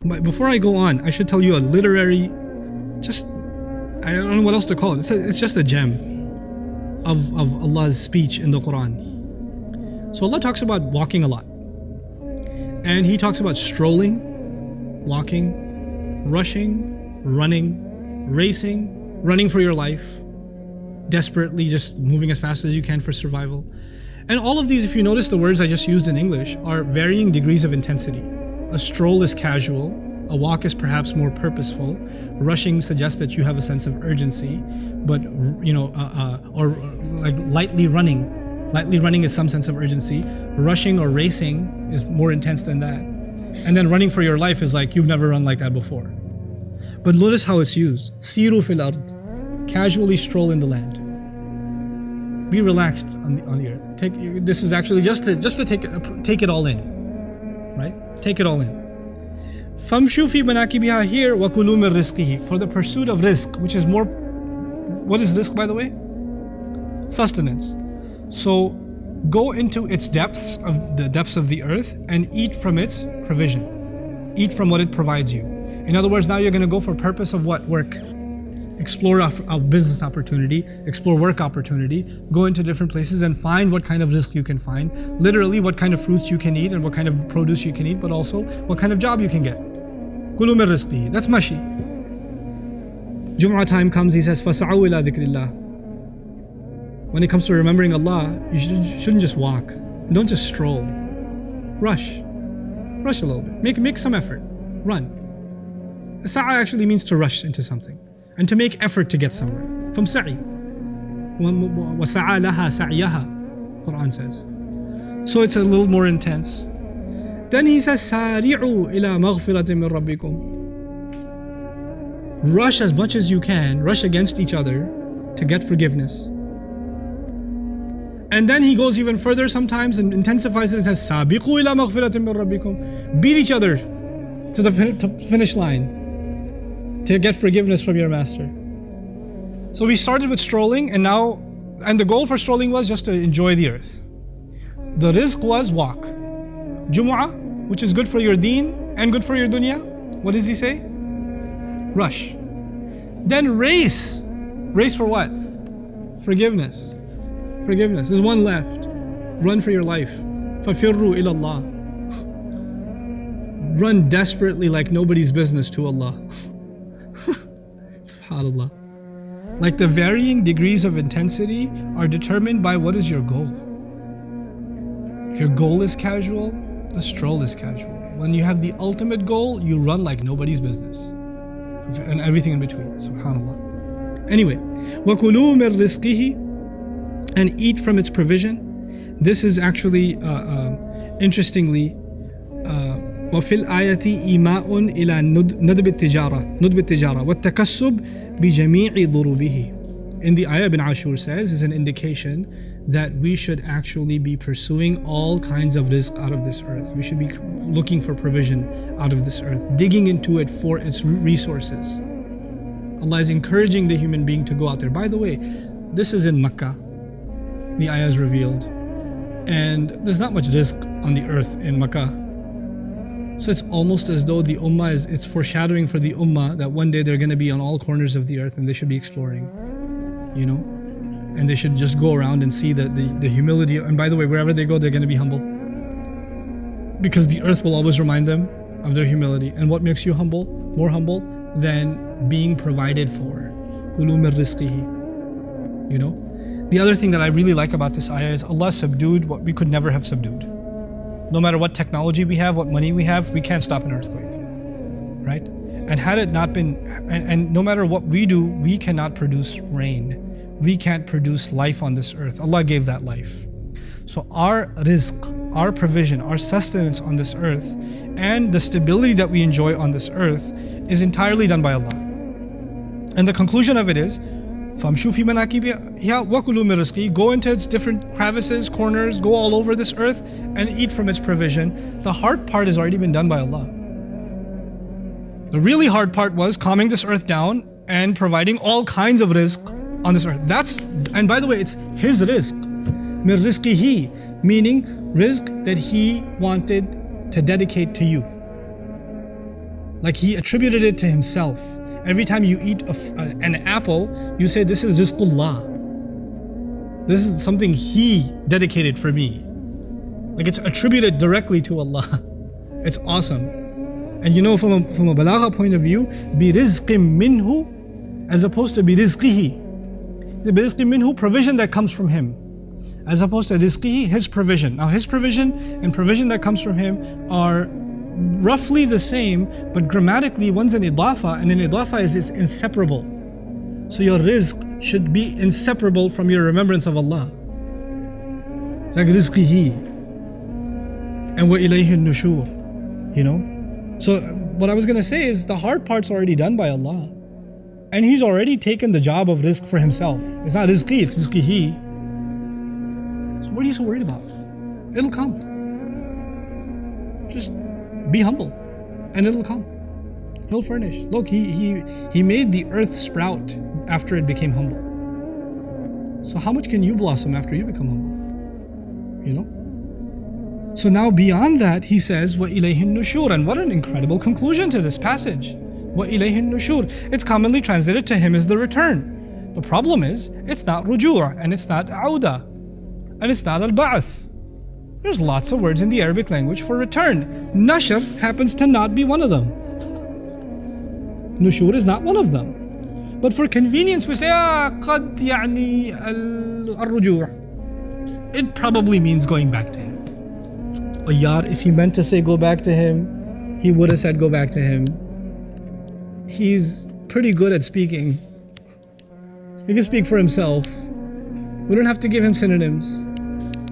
But before I go on, I should tell you a literary, I don't know what else to call it. It's just a gem of Allah's speech in the Quran. So Allah talks about walking a lot. And He talks about strolling, walking, rushing, running, racing, running for your life, desperately just moving as fast as you can for survival. And all of these, if you notice the words I just used in English, are varying degrees of intensity. A stroll is casual, a walk is perhaps more purposeful, rushing suggests that you have a sense of urgency, but or like lightly running. Lightly running is some sense of urgency. Rushing or racing is more intense than that. And then running for your life is like you've never run like that before. But notice how it's used. Siru fil ard. Casually stroll in the land. Be relaxed on the earth. This is actually just to take it all in. Right? Take it all in. Famshu fi manakibiha here wa kulu min rizqihi. For the pursuit of rizq, which is more. What is rizq, by the way? Sustenance. So go into its depths of the earth and eat from its provision. Eat from what it provides you. In other words, now you're going to go for purpose of what? Work. Explore a business opportunity, explore work opportunity, go into different places and find what kind of risk you can find. Literally what kind of fruits you can eat and what kind of produce you can eat, but also what kind of job you can get. Kulu min rizqihi. That's mashi. Jum'ah time comes, he says, فَسَعَوْا إِلَىٰ ذِكْرِ اللَّهِ. When it comes to remembering Allah, you shouldn't just walk. Don't just stroll. Rush. Rush a little bit. Make some effort. Run. Sa'a actually means to rush into something and to make effort to get somewhere. From sa'i. وَسَعَى لَهَا سَعْيَهَا, Quran says. So it's a little more intense. Then he says, سَارِعُوا إِلَى مَغْفِرَةٍ مِّن رَبِّكُمْ. Rush as much as you can, rush against each other to get forgiveness. And then he goes even further sometimes and intensifies it and says, "Sabiqu ila maghfiratin min rabbikum." Beat each other to the finish line to get forgiveness from your master. So we started with strolling, and the goal for strolling was just to enjoy the earth. The rizq was walk. Jumu'ah, which is good for your deen and good for your dunya. What does he say? Rush. Then race. Race for what? Forgiveness. Forgiveness. There's one left. Run for your life. فَفِرُّوا إِلَى اللَّهِ. Run desperately like nobody's business to Allah. SubhanAllah. Like the varying degrees of intensity are determined by what is your goal. If your goal is casual, the stroll is casual. When you have the ultimate goal, you run like nobody's business. And everything in between. SubhanAllah. Anyway, وَكُلُوا مِن رِزْقِهِ. And eat from its provision. This is actually, interestingly, وفي الآية إيماء إلى ندب التجارة والتكسب بجميع ضروبه. In the ayah, Ibn Ashur says, is an indication that we should actually be pursuing all kinds of rizq out of this earth. We should be looking for provision out of this earth, digging into it for its resources. Allah is encouraging the human being to go out there. By the way, this is in Makkah. The ayah is revealed, and there's not much rizq on the earth in Makkah. So it's almost as though the ummah it's foreshadowing for the ummah that one day they're going to be on all corners of the earth and they should be exploring, and they should just go around and see the humility. And by the way, wherever they go, they're going to be humble, because the earth will always remind them of their humility. And what makes you more humble than being provided for? Kulu min rizqihi. The other thing that I really like about this ayah is Allah subdued what we could never have subdued. No matter what technology we have, what money we have, we can't stop an earthquake, right? And had it not been, and no matter what we do, we cannot produce rain. We can't produce life on this earth. Allah gave that life. So our rizq, our provision, our sustenance on this earth, and the stability that we enjoy on this earth is entirely done by Allah. And the conclusion of it is, فَامْشُوا فِي مَنَاكِبِهَا وَكُلُوا مِن رِزْقِهِ. Go into its different crevices, corners, go all over this earth and eat from its provision. The hard part has already been done by Allah. The really hard part was calming this earth down and providing all kinds of rizq on this earth. And by the way, it's His rizq. مِن رِزْقِهِ, meaning rizq that He wanted to dedicate to you. Like he attributed it to himself. Every time you eat an apple, you say, this is rizqullah. This is something he dedicated for me. Like it's attributed directly to Allah. It's awesome. And you know, from a balagha point of view, birizqim minhu as opposed to birizqihi. The birizqim minhu, provision that comes from him, as opposed to rizqihi, his provision. Now his provision and provision that comes from him are roughly the same, but grammatically one's an idafa, and an idafa is inseparable. So your rizq should be inseparable from your remembrance of Allah. Like rizqihi. And wa ilayhi nushur. You know? So what I was going to say is the hard part's already done by Allah. And He's already taken the job of rizq for Himself. It's not rizqi, it's rizqihi. So what are you so worried about? It'll come. Just be humble and it'll come. He'll furnish. Look, he made the earth sprout after it became humble. So how much can you blossom after you become humble? You know? So now beyond that, he says, wa ilayhi nushur. And what an incredible conclusion to this passage. Wa ilayhi nushur. It's commonly translated to him as the return. The problem is, it's not ruju' and it's not auda and it's not al-ba'ath. There's lots of words in the Arabic language for return. Nashr happens to not be one of them. Nushur is not one of them. But for convenience, we say, قد يعني الرجوع. It probably means going back to him. But yar, if he meant to say go back to him, he would have said go back to him. He's pretty good at speaking. He can speak for himself. We don't have to give him synonyms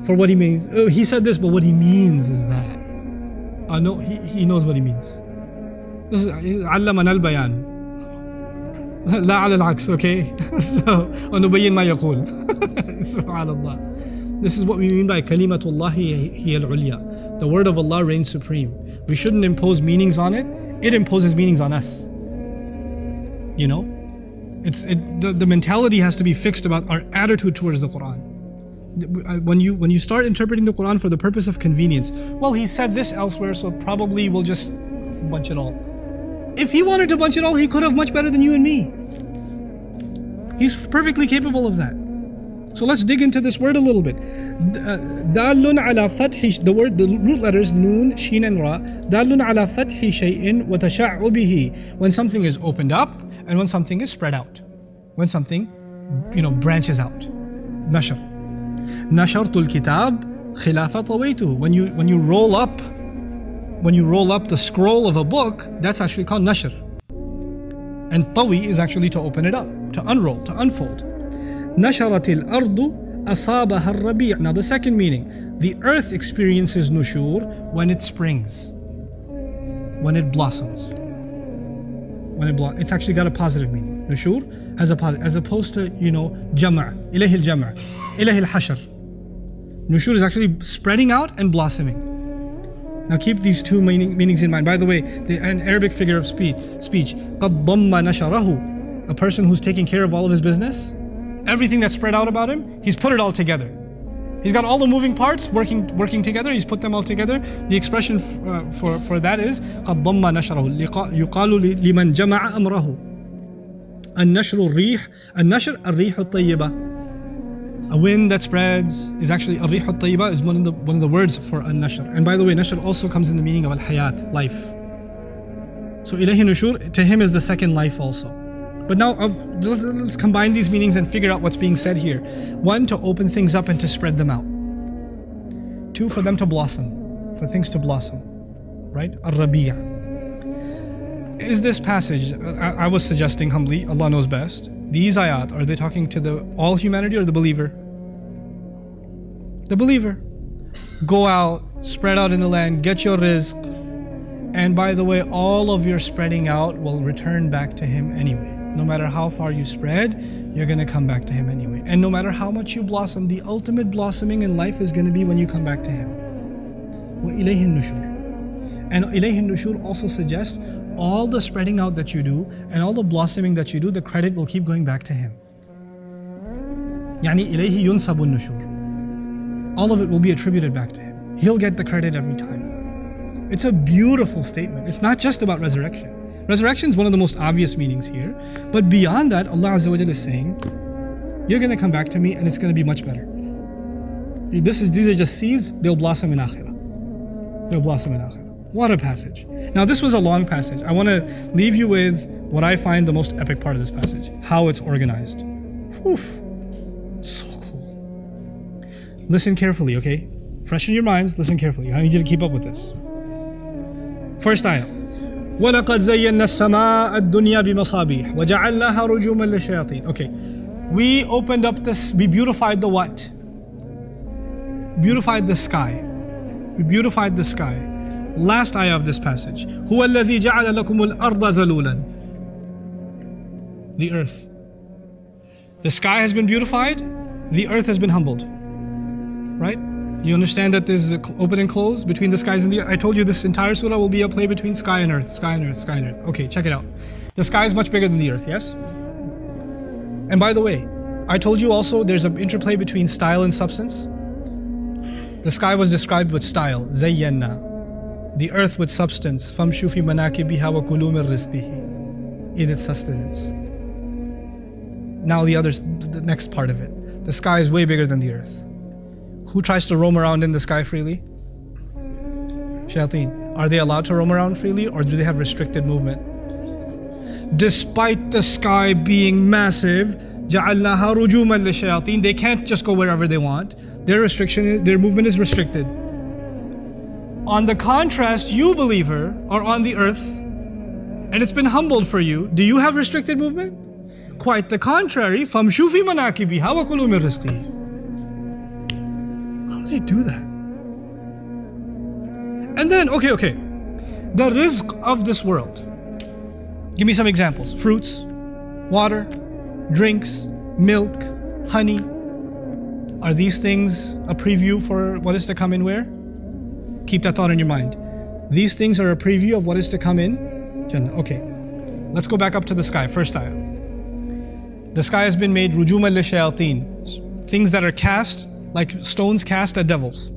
for what he means. Oh, he said this, but what he means is that. No, he knows what he means. This is علمنا البيان لا على العكس, okay? So ونبين ما يقول. Subhanallah. This is what we mean by kalimatullahi hiya al-ulya. The word of Allah reigns supreme. We shouldn't impose meanings on it. It imposes meanings on us. You know? The mentality has to be fixed about our attitude towards the Quran. When you start interpreting the Quran for the purpose of convenience, well, he said this elsewhere, so probably we'll just bunch it all. If he wanted to bunch it all, he could have much better than you and me. He's perfectly capable of that. So let's dig into this word a little bit. Dalun ala fathi, the root letters nun, shin and ra. Dalun ala fathi shay'in wa tasha'ubihi. When something is opened up and when something is spread out. When something, branches out. Nashr. Nashartul kitab khilafa tawaytuhu. When you roll up the scroll of a book, that's actually called nashr. And tawi is actually to open it up, to unroll, to unfold. Nasharatil ardu asabaha ar-rabi'. Now the second meaning, the earth experiences nushur when it springs, when it blossoms. It's actually got a positive meaning. Nushur has a positive, as opposed to, jama', ilayhi al-jama', ilayhi al-hashr. Nushur is actually spreading out and blossoming. Now keep these two meanings in mind. By the way, an Arabic figure of speech, قَدْ ضَمَّ نَشَرَهُ, a person who's taking care of all of his business, everything that's spread out about him, he's put it all together. He's got all the moving parts working together, he's put them all together. The expression for that is قَدْ ضَمَّ نَشَرَهُ يُقَالُ لِمَنْ جَمَعَ أَمْرَهُ النَّشْرُ الرِّيحُ النَّشْرُ الرِّيحُ الطَّيِّبَةِ. A wind that spreads is actually الرِّيحُ الطَّيِّبَةِ is one of the words for an-nashr. And by the way, nashr also comes in the meaning of al-hayat, life. So ilayhi nushur, to him is the second life also. But now let's combine these meanings and figure out what's being said here. One, to open things up and to spread them out. Two, for them to blossom, for things to blossom. Right? Ar-rabi'. Is this passage, I was suggesting humbly, Allah knows best, these ayat, are they talking to all humanity or the believer? The believer. Go out, spread out in the land, get your rizq. And by the way, all of your spreading out will return back to Him anyway. No matter how far you spread, you're going to come back to Him anyway. And no matter how much you blossom, the ultimate blossoming in life is going to be when you come back to Him. وَإِلَيْهِ النُّشُورِ. And إِلَيْهِ النُّشُورِ also suggests all the spreading out that you do and all the blossoming that you do, the credit will keep going back to Him. يعني إِلَيْهِ يُنْسَبُ النُّشُورِ. All of it will be attributed back to Him. He'll get the credit every time. It's a beautiful statement. It's not just about resurrection. Resurrection is one of the most obvious meanings here. But beyond that, Allah Azza wa Jalla is saying, you're going to come back to me and it's going to be much better. These are just seeds, they'll blossom in Akhirah. They'll blossom in Akhirah. What a passage. Now this was a long passage. I want to leave you with what I find the most epic part of this passage. How it's organized. Oof. So cool. Listen carefully, okay? Freshen your minds, listen carefully. I need you to keep up with this. First ayah. وَلَقَدْ زَيَّنَّا السَّمَاءَ الدُّنْيَا بِمَصَابِيحَ وَجَعَلْنَاهَا رُجُومًا لِلشَّيَاطِينَ. Okay. We opened up this, we beautified the what? Beautified the sky. We beautified the sky. Last ayah of this passage. هُوَ الَّذِي جَعَلَ لَكُمُ الْأَرْضَ ذَلُولًا. The earth. The sky has been beautified, the earth has been humbled. Right? You understand that there's an open and close between the skies and the earth? I told you this entire surah will be a play between sky and earth, sky and earth, sky and earth. Okay, check it out. The sky is much bigger than the earth, yes? And by the way, I told you also there's an interplay between style and substance. The sky was described with style, زَيَّنَّا. The earth with substance, فَامْشُوا فِي مَنَاكِبِهَا وَكُلُوا مِنْ رِزْقِهِ. Eat its sustenance. Now the next part of it. The sky is way bigger than the earth. Who tries to roam around in the sky freely? Shayateen. Are they allowed to roam around freely or do they have restricted movement? Despite the sky being massive, جَعَلْنَاهَا رُجُومًا لِلشَّيَاطِينَ. They can't just go wherever they want. Their movement is restricted. On the contrast, you believer are on the earth and it's been humbled for you. Do you have restricted movement? Quite the contrary. فَامْشُوا فِي مَنَاكِبِهَا وَكُلُوا مِنْ رِزْقِهِ. How does he do that? And then, okay. The rizq of this world. Give me some examples. Fruits, water, drinks, milk, honey. Are these things a preview for what is to come in where? Keep that thought in your mind. These things are a preview of what is to come in Jannah. Okay. Let's go back up to the sky. First ayah. The sky has been made rujuman lishayateen. Things that are cast, like stones cast at devils.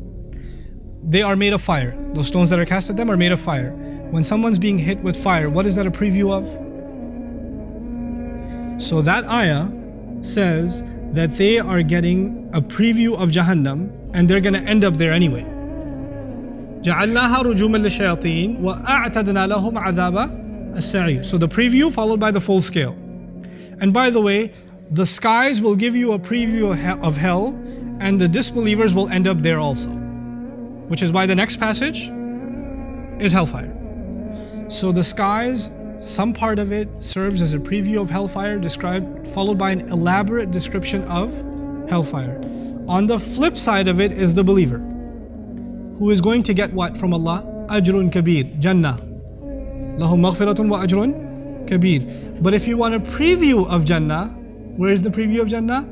They are made of fire. Those stones that are cast at them are made of fire. When someone's being hit with fire, what is that a preview of? So that ayah says that they are getting a preview of Jahannam and they're going to end up there anyway. جَعَلْنَاهَا رُجُومًا لِلشَّيَاطِينَ وَأَعْتَدْنَا لَهُمْ عَذَابَ السَّعِيرِ. So the preview followed by the full scale. And by the way, the skies will give you a preview of hell and the disbelievers will end up there also. Which is why the next passage is hellfire. So the skies, some part of it serves as a preview of hellfire followed by an elaborate description of hellfire. On the flip side of it is the believer, who is going to get what from Allah? Ajrun kabir, Jannah. Lahum maghfiratun wa ajrun kabir. But if you want a preview of Jannah, where is the preview of Jannah?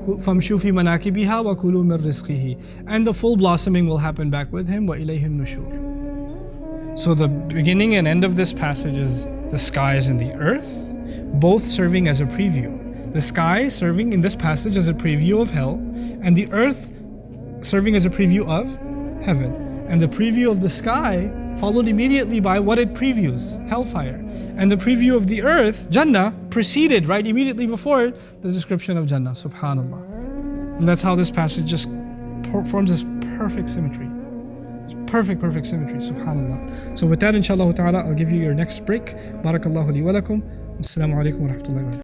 فَامْشُوا فِي مَنَاكِبِهَا وَكُلُوا مِنْ رِزْقِهِ. And the full blossoming will happen back with him. وَإِلَيْهِ النُّشُورِ. So the beginning and end of this passage is the skies and the earth, both serving as a preview. The sky serving in this passage as a preview of hell, and the earth serving as a preview of heaven. And the preview of the sky followed immediately by what it previews, hellfire. And the preview of the earth, Jannah, preceded right immediately before it, the description of Jannah, subhanAllah. And that's how this passage just forms this perfect symmetry. Perfect symmetry, subhanAllah. So with that, inshallah ta'ala, I'll give you your next break. Barakallahu li wa lakum. Assalamu alaikum wa rahmatullahi wa barakatuh.